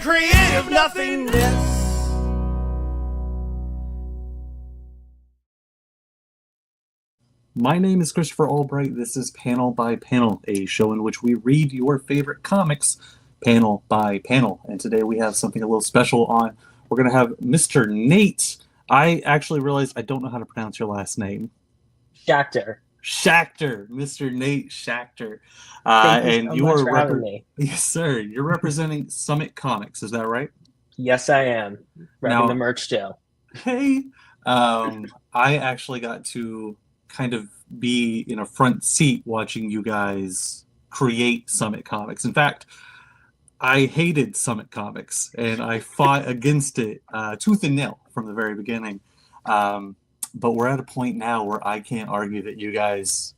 creative nothingness. My name is Christopher Albright. This is Panel by Panel, a show in which we read your favorite comics panel by panel. And today we have something a little special on. We're going to have Mr. Nate. I actually realized I don't know how to pronounce your last name. Schachter. Mr. Nate Schachter. Thank you so much for having me. Yes, sir. You're representing Summit Comics, is that right? Yes, I am. Repping the merch too. Hey, I actually got to kind of be in a front seat watching you guys create Summit Comics. In fact, I hated Summit Comics and I fought against it tooth and nail from the very beginning. But we're at a point now where I can't argue that you guys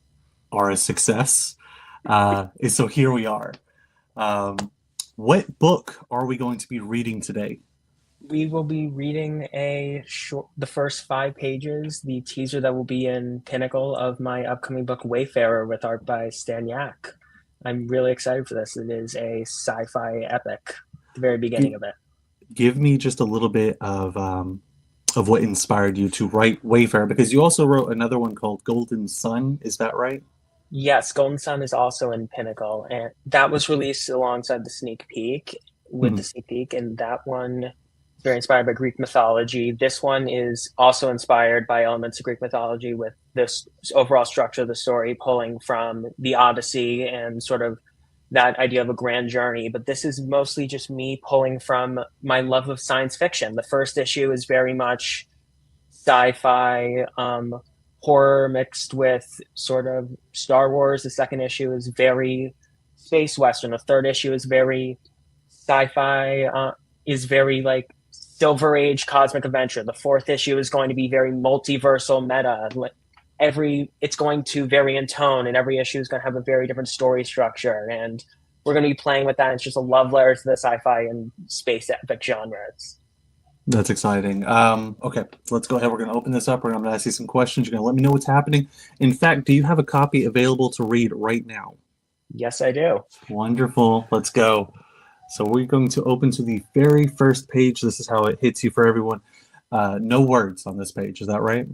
are a success. And so here we are. What book are we going to be reading today? We will be reading the first 5 pages, the teaser that will be in Pinnacle of my upcoming book, Wayfarer, with art by Stan Yak. I'm really excited for this. It is a sci-fi epic, the very beginning of it. Give me just a little bit of what inspired you to write Wayfarer, because you also wrote another one called Golden Sun. Is that right? Yes, Golden Sun is also in Pinnacle, and that was released alongside the sneak peek, the sneak peek, and that one very inspired by Greek mythology. This one is also inspired by elements of Greek mythology, with this overall structure of the story pulling from the Odyssey and sort of that idea of a grand journey. But this is mostly just me pulling from my love of science fiction. The first issue is very much sci-fi, horror mixed with sort of Star Wars. The second issue is very space western. The third issue is very sci-fi, is very like Silver Age cosmic adventure. The fourth issue is going to be very multiversal meta. It's going to vary in tone, and every issue is going to have a very different story structure. And we're going to be playing with that. It's just a love letter to the sci-fi and space epic genres. That's exciting. Okay, let's go ahead. We're going to open this up. I'm going to ask you some questions. You're going to let me know what's happening. In fact, do you have a copy available to read right now? Yes, I do. Wonderful. Let's go. So we're going to open to the very first page. This is how it hits you for everyone. No words on this page. Is that right?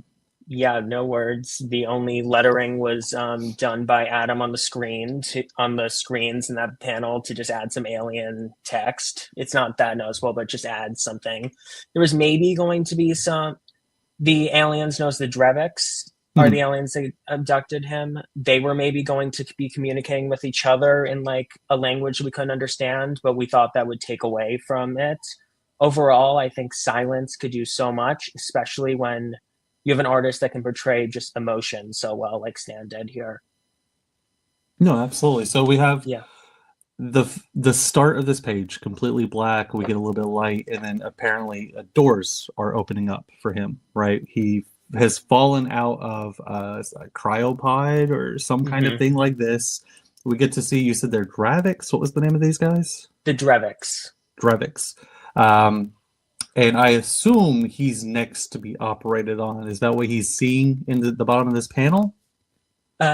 Yeah, no words. The only lettering was done by Adam on the screens in that panel to just add some alien text. It's not that noticeable, but just add something. There was maybe going to be the aliens knows the Dreviks are the aliens that abducted him. They were maybe going to be communicating with each other in like a language we couldn't understand, but we thought that would take away from it. Overall, I think silence could do so much, especially when you have an artist that can portray just emotion so well, like Stan did here. No, absolutely. So we have the start of this page completely black. We get a little bit of light, and then apparently doors are opening up for him. Right? He has fallen out of a cryopod or some kind of thing like this. We get to see. You said they're Dreviks. What was the name of these guys? The Dreviks. And I assume he's next to be operated on. Is that what he's seeing in the bottom of this panel?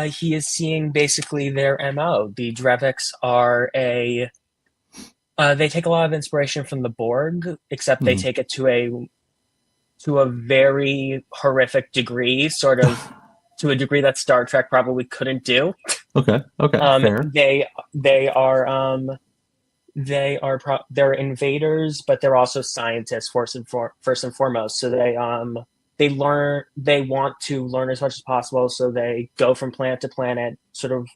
He is seeing basically their MO. The Dreviks are they take a lot of inspiration from the Borg, except they take it to a very horrific degree, sort of to a degree that Star Trek probably couldn't do. Okay, fair. They're invaders, but they're also scientists first and foremost. So they want to learn as much as possible. So they go from planet to planet, sort of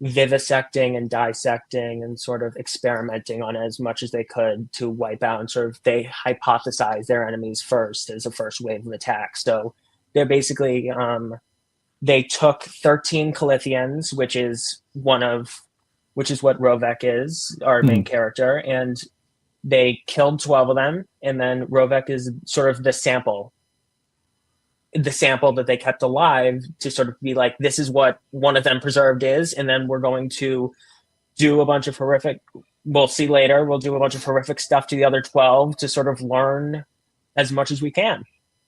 vivisecting and dissecting and sort of experimenting on as much as they could to wipe out, and sort of they hypothesize their enemies first as a first wave of attack. So they're basically they took 13 Calithians, which is what Rovek is, our main character, and they killed 12 of them, and then Rovek is sort of the sample that they kept alive to sort of be like, this is what one of them preserved is, and then we're going to do a bunch of horrific, we'll see later, we'll do a bunch of horrific stuff to the other 12 to sort of learn as much as we can.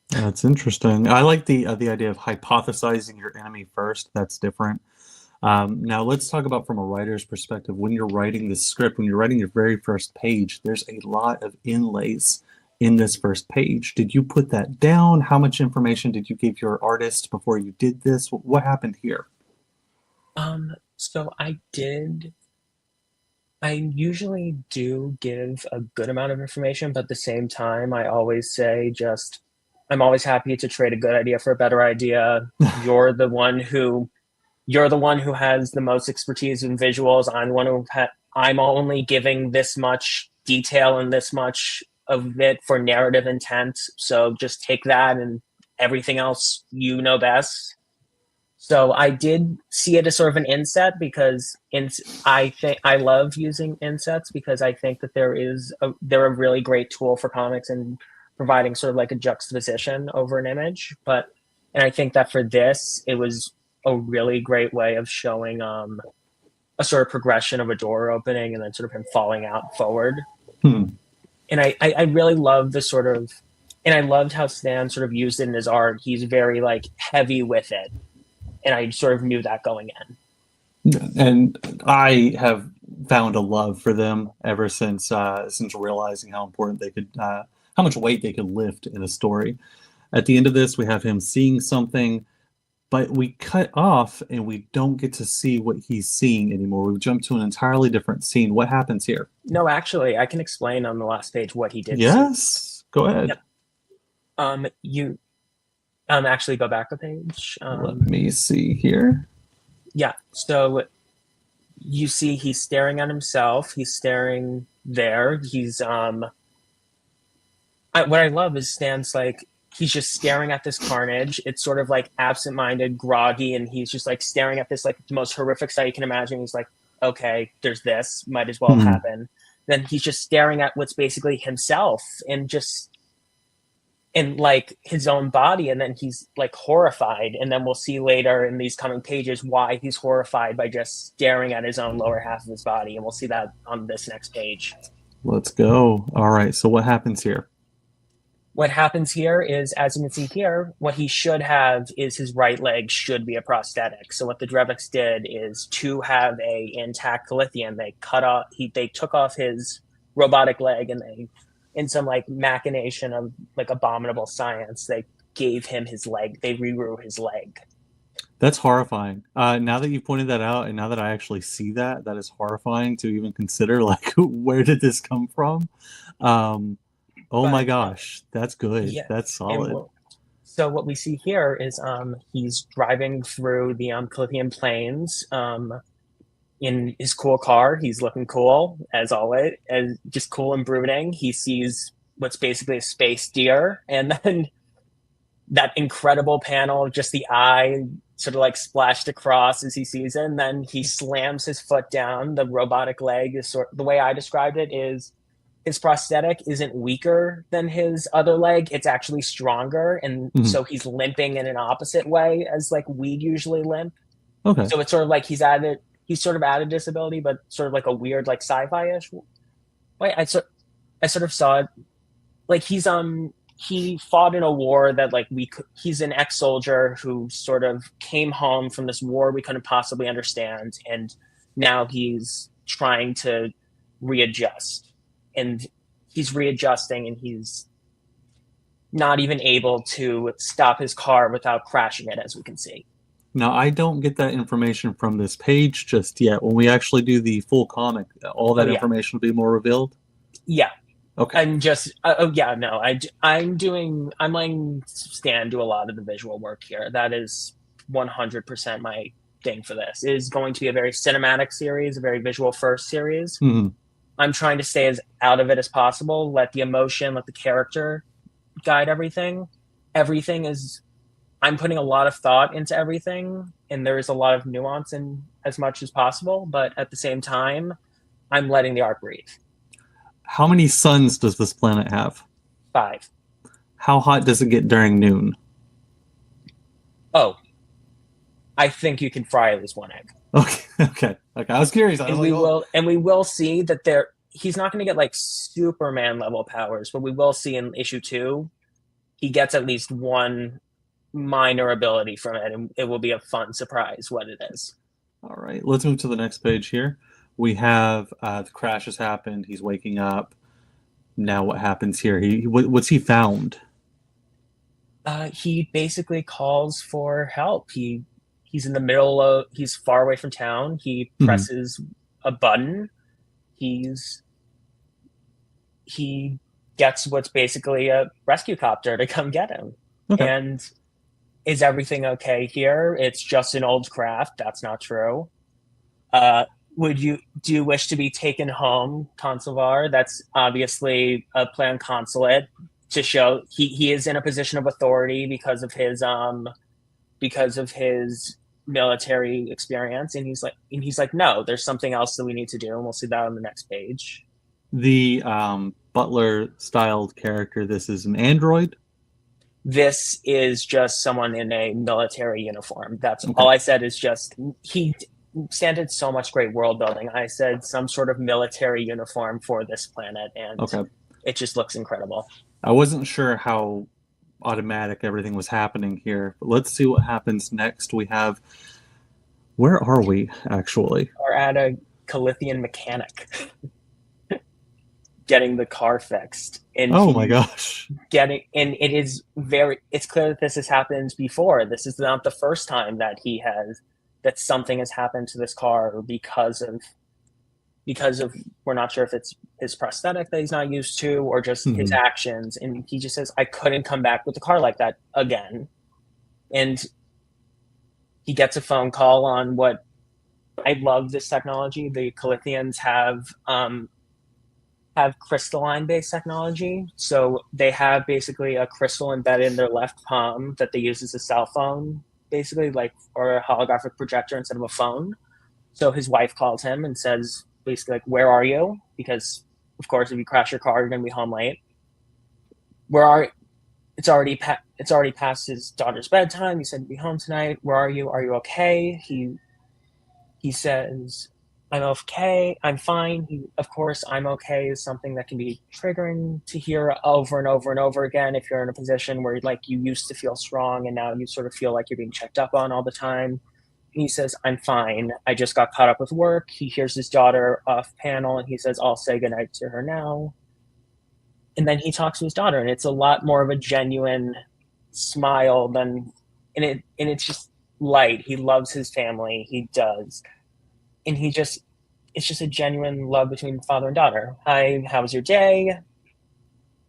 That's interesting. I like the idea of hypothesizing your enemy first. That's different. Now let's talk about from a writer's perspective. When you're writing the script, when you're writing your very first page, there's a lot of inlays in this first page. Did you put that down? How much information did you give your artist before you did this? What happened here? So I usually do give a good amount of information, but at the same time, I always say I'm always happy to trade a good idea for a better idea. You're the one who you're the one who has the most expertise in visuals. I'm only giving this much detail and this much of it for narrative intent. So just take that and everything else you know best. So I did see it as sort of an inset because I think I love using insets because I think that they're a really great tool for comics and providing sort of like a juxtaposition over an image. And I think that for this, it was a really great way of showing a sort of progression of a door opening and then sort of him falling out forward. Hmm. And I really love the sort of, and I loved how Stan sort of used it in his art. He's very like heavy with it. And I sort of knew that going in. And I have found a love for them ever since realizing how important they could, how much weight they could lift in a story. At the end of this, we have him seeing something, but we cut off and we don't get to see what he's seeing anymore. We jump to an entirely different scene. What happens here? No, actually, I can explain on the last page what he did. Yes, go ahead. Yep. You actually go back a page. Let me see here. Yeah. So you see he's staring at himself. He's staring there. He's what I love is Stan's like he's just staring at this carnage. It's sort of like absent-minded, groggy, and he's just like staring at this like the most horrific sight you can imagine. He's like, okay, there's this, might as well happen. Then he's just staring at what's basically himself and just in like his own body, and then he's like horrified, and then we'll see later in these coming pages why he's horrified by just staring at his own lower half of his body, and we'll see that on this next page. Let's go. All right, so what happens here? What happens here is, as you can see here, what he should have is his right leg should be a prosthetic. So what the Drevics did is to have a intact Calithian, they took off his robotic leg, and they, in some like machination of like abominable science, they gave him his leg. They rewrote his leg. That's horrifying. Now that you pointed that out, and now that I actually see that, that is horrifying to even consider. Like, where did this come from? My gosh, that's good. Yeah, that's solid. So what we see here is he's driving through the Calithian plains in his cool car. He's looking cool, as always, as just cool and brooding. He sees what's basically a space deer, and then that incredible panel of just the eye sort of like splashed across as he sees it, and then he slams his foot down. The robotic leg is the way I described it is his prosthetic isn't weaker than his other leg. It's actually stronger. And so he's limping in an opposite way as like we'd usually limp. Okay. So it's sort of like he's sort of added disability, but sort of like a weird, like sci-fi-ish way. I sort of saw it like he fought in a war that like he's an ex-soldier who sort of came home from this war we couldn't possibly understand. And now he's trying to readjust. And he's readjusting, and he's not even able to stop his car without crashing it, as we can see. Now, I don't get that information from this page just yet. When we actually do the full comic, all that information will be more revealed? Yeah. Okay. I'm just, I'm letting Stan do a lot of the visual work here. That is 100% my thing for this. It is going to be a very cinematic series, a very visual first series. Mm-hmm. I'm trying to stay as out of it as possible. Let the emotion, let the character guide everything. I'm putting a lot of thought into everything, and there is a lot of nuance in as much as possible. But at the same time, I'm letting the art breathe. How many suns does this planet have? 5. How hot does it get during noon? Oh, I think you can fry at least one egg. Okay. I was curious. We will see that he's not going to get like Superman level powers, but we will see in issue 2, he gets at least one minor ability from it, and it will be a fun surprise what it is. All right, let's move to the next page here. We have the crash has happened. He's waking up. Now what happens here? What's he found? He basically calls for help. He's in the middle of he's far away from town. He Mhm. presses a button. He gets what's basically a rescue copter to come get him. Okay. And is everything okay here? It's just an old craft. That's not true. Do you wish to be taken home, Consular? That's obviously a planned consulate to show he is in a position of authority because of his military experience. And he's like, no, there's something else that we need to do, and we'll see that on the next page. The butler styled character. This is an android. This is just someone in a military uniform. That's Okay. all I said. Is just Stan did so much great world building. I said some sort of military uniform for this planet, and Okay. it just looks incredible. I wasn't sure how automatic everything was happening here, but let's see what happens next. We have, where are we actually? Or at a Calithian mechanic getting the car fixed. And oh my gosh. It's clear that this has happened before. This is not the first time that that something has happened to this car because of we're not sure if it's his prosthetic that he's not used to or just his actions. And he just says, I couldn't come back with the car like that again. And he gets a phone call on what I love this technology. The Calithians have crystalline based technology. So they have basically a crystal embedded in their left palm that they use as a cell phone, basically, like, or a holographic projector instead of a phone. So his wife calls him and says, basically, like, where are you? Because, of course, if you crash your car, you're going to be home late. It's already past his daughter's bedtime. He said, be home tonight. Where are you? Are you okay? He says, I'm okay. I'm fine. Of course, I'm okay is something that can be triggering to hear over and over and over again if you're in a position where, like, you used to feel strong and now you sort of feel like you're being checked up on all the time. He says, I'm fine. I just got caught up with work. He hears his daughter off panel and he says, I'll say goodnight to her now. And then he talks to his daughter, and it's a lot more of a genuine smile and it's just light. He loves his family. He does. And it's just a genuine love between father and daughter. Hi, how was your day?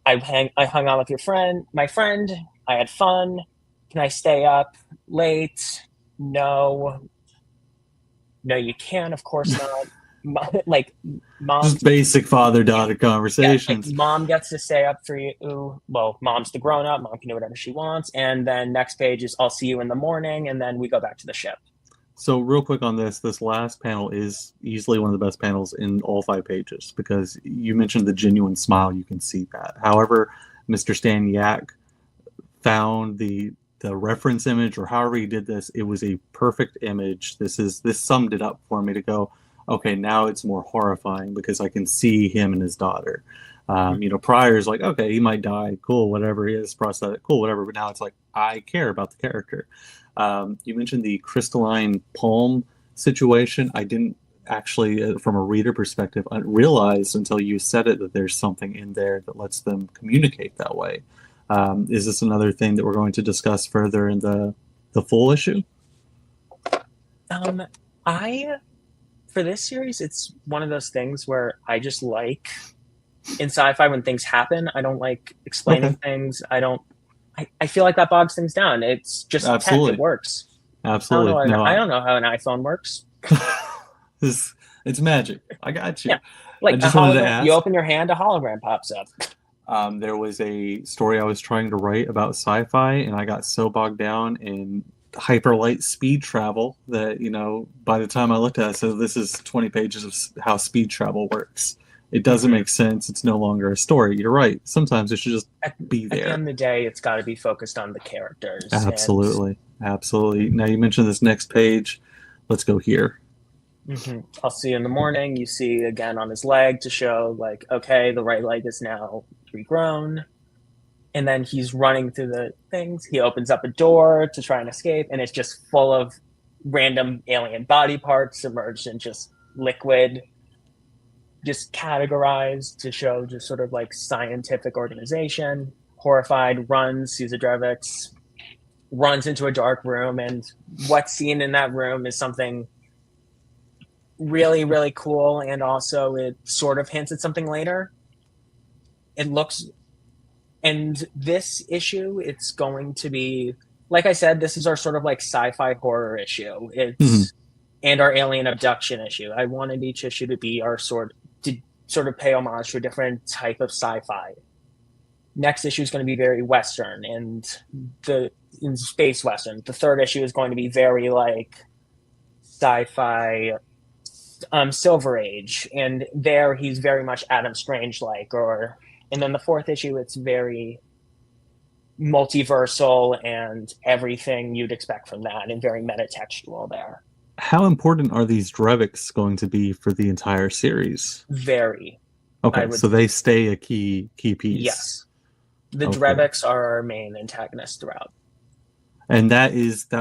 I hung out with my friend. I had fun. Can I stay up late? No, you can't. Of course not. Like, mom, just basic father-daughter conversations. like, mom gets to stay up for you. Well, mom's the grown-up. Mom can do whatever she wants. And then next page is, I'll see you in the morning. And then we go back to the ship. So real quick on this last panel is easily one of the best panels in all 5 pages because you mentioned the genuine smile. You can see that. However, Mr. Stan Yak found the reference image, or however he did this, it was a perfect image. This summed it up for me to go, okay, now it's more horrifying because I can see him and his daughter. Prior is like, okay, he might die, cool, whatever, he has prosthetic, cool, whatever. But now it's like, I care about the character. You mentioned the crystalline palm situation. I didn't actually, from a reader perspective, realize until you said it that there's something in there that lets them communicate that way. Is this another thing that we're going to discuss further in the full issue? For this series, it's one of those things where I just like, in sci-fi, when things happen, I don't like explaining things. I feel like that bogs things down. It's just tech. It works. Absolutely. I don't know how an iPhone works. It's magic. I got you. Yeah. Like, I just wanted to ask. You open your hand, a hologram pops up. There was a story I was trying to write about sci-fi, and I got so bogged down in hyperlight speed travel that, by the time I looked at it, so this is 20 pages of how speed travel works. It doesn't make sense. It's no longer a story. You're right. Sometimes it should just be there. At the end of the day, it's got to be focused on the characters. Absolutely. Absolutely. Now, you mentioned this next page. Let's go here. I'll see you in the morning. You see again on his leg to show, like, okay, the right leg is now regrown. And then he's running through the things. He opens up a door to try and escape, and it's just full of random alien body parts submerged in just liquid, just categorized to show just sort of like scientific organization. Horrified, sees a Drevix, runs into a dark room, and what's seen in that room is something really, really cool, and also it sort of hints at something later. It looks, and this issue, it's going to be, like I said, this is our sort of like sci-fi horror issue. It's and our alien abduction issue. I wanted each issue to be our sort of pay homage to a different type of sci-fi. Next issue is going to be very Western, and in space Western. The third issue is going to be very like sci-fi, Silver Age, and there he's very much Adam Strange like. And then the fourth issue, it's very multiversal and everything you'd expect from that, and very metatextual there. How important are these Drevix going to be for the entire series? Very. Okay, so they stay a key piece. Yes. The Drevix are our main antagonists throughout. And that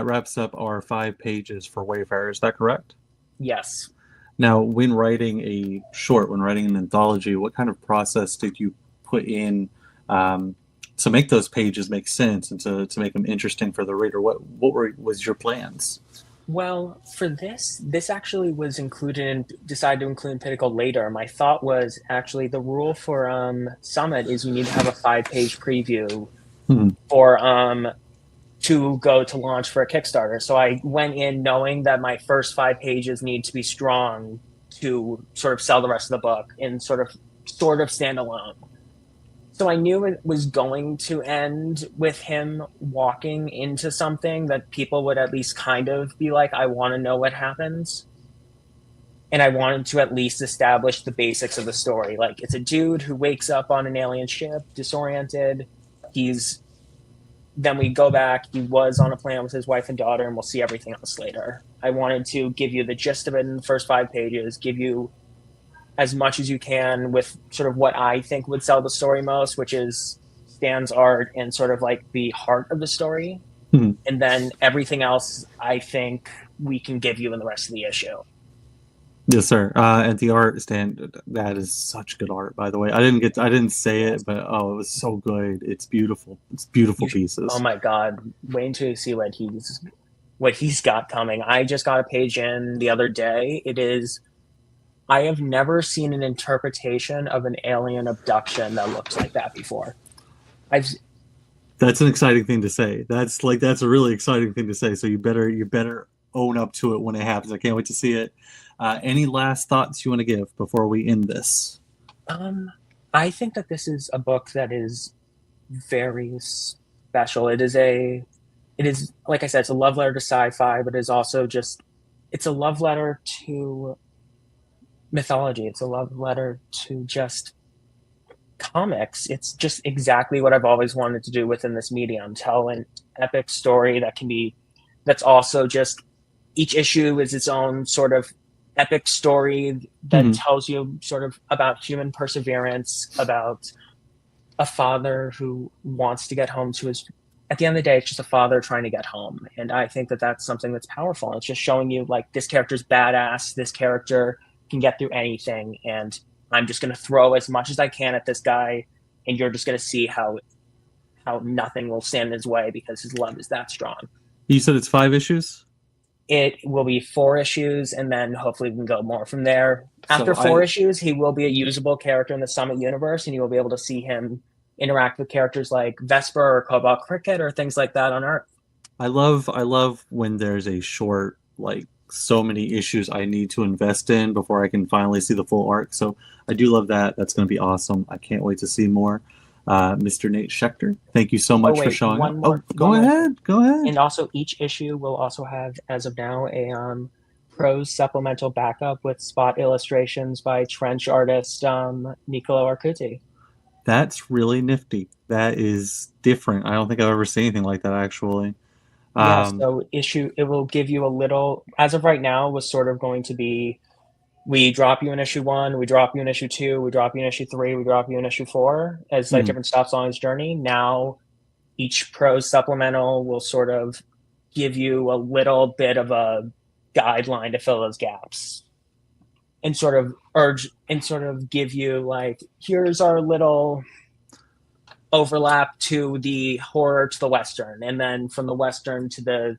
wraps up our 5 pages for Wayfarer, is that correct? Yes. Now, when writing an anthology, what kind of process did you put in to make those pages make sense and to make them interesting for the reader? What was your plans? Well, for this actually was decided to include in Pinnacle later. My thought was actually the rule for Summit is you need to have a 5-page preview for to go to launch for a Kickstarter. So I went in knowing that my first 5 pages need to be strong to sort of sell the rest of the book in sort of stand alone. So I knew it was going to end with him walking into something that people would at least kind of be like, I want to know what happens. And I wanted to at least establish the basics of the story. Like, it's a dude who wakes up on an alien ship, disoriented. Then we go back. He was on a planet with his wife and daughter, and we'll see everything else later. I wanted to give you the gist of it in the first 5 pages, give you as much as you can with sort of what I think would sell the story most, which is Stan's art and sort of like the heart of the story. And then everything else I think we can give you in the rest of the issue. Yes, sir. And the art, Stan, that is such good art, by the way. I didn't say it, but it was so good. It's beautiful. It's beautiful pieces. Oh my God. Wait until you see what he's got coming. I just got a page in the other day. I have never seen an interpretation of an alien abduction that looks like that before. That's an exciting thing to say. That's a really exciting thing to say. So you better own up to it when it happens. I can't wait to see it. Any last thoughts you want to give before we end this? I think that this is a book that is very special. It is like I said, it's a love letter to sci-fi, but it's also it's a love letter to mythology. It's a love letter to just comics. It's just exactly what I've always wanted to do within this medium. Tell an epic story that's also just, each issue is its own sort of epic story that tells you sort of about human perseverance, about a father who wants to get home to at the end of the day, it's just a father trying to get home. And I think that that's something that's powerful. It's just showing you like, this character's badass, this character can get through anything, and I'm just going to throw as much as I can at this guy, and you're just going to see how nothing will stand in his way because his love is that strong. You said it's 5 issues? It will be 4 issues, and then hopefully we can go more from there. After 4 issues, he will be a usable character in the Summit universe, and you will be able to see him interact with characters like Vesper or Cobalt Cricket or things like that on Earth. I love when there's a short, like, so many issues I need to invest in before I can finally see the full arc. So I do love that. That's going to be awesome. I can't wait to see more. Mr. Nate Schachter, thank you so much for showing up. Go ahead. And also, each issue will also have, as of now, a prose supplemental backup with spot illustrations by trench artist Niccolo Arcuti. That's really nifty. That is different. I don't think I've ever seen anything like that, actually. So it will give you a little, as of right now, was sort of going to be, we drop you in issue 1, we drop you in issue 2, we drop you in issue 3, we drop you in issue 4 as like different stops on his journey. Now each prose supplemental will sort of give you a little bit of a guideline to fill those gaps, and sort of give you like, here's our little overlap to the horror to the Western, and then from the Western to the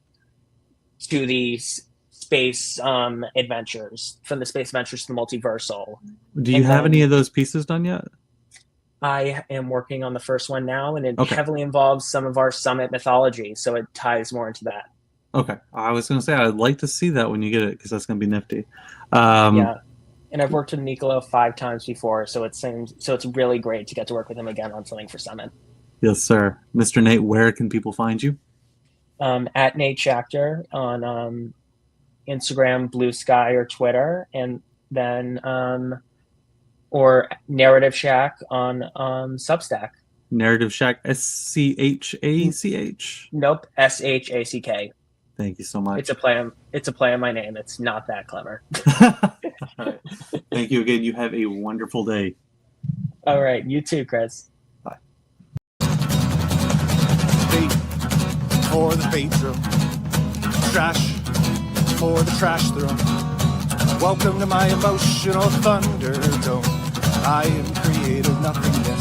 space adventures, from the space adventures to the multiversal. Do you have any of those pieces done yet? I am working on the first one now, and it heavily involves some of our Summit mythology, so it ties more into that. Okay. I was going to say, I'd like to see that when you get it, because that's going to be nifty. Yeah. And I've worked with Nicolo 5 times before, so it's really great to get to work with him again on something for Summit. Yes, sir. Mr. Nate, where can people find you? At Nate Schachter on Instagram, Blue Sky, or Twitter, and then or Narrative Shack on Substack. Narrative Shack, SCHACH? Nope, SHACK. Thank you so much. It's a play on my name. It's not that clever. Right. Thank you again. You have a wonderful day. All right, you too, Chris. Bye. Bait for the bait throw. Trash for the trash throw. Welcome to my emotional Thunderdome. I am creative, nothing else.